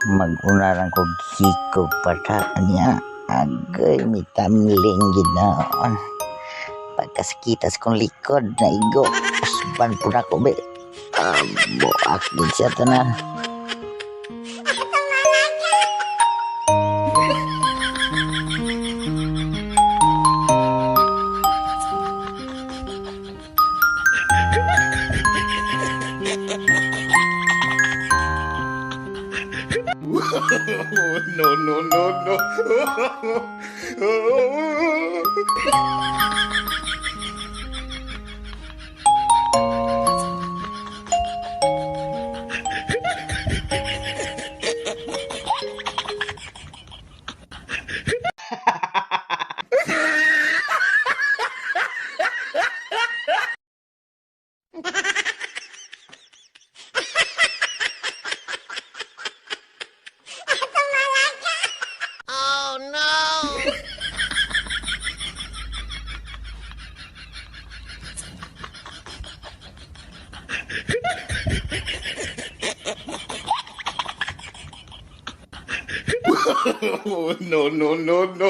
Mag-unaran ko hikog pata niya. Agay, may tamling ginaon. Pagkasakitas kong likod na igo. Usban po na ko be. Buak din siya tanan. No, no, no, no. No, no, no, no.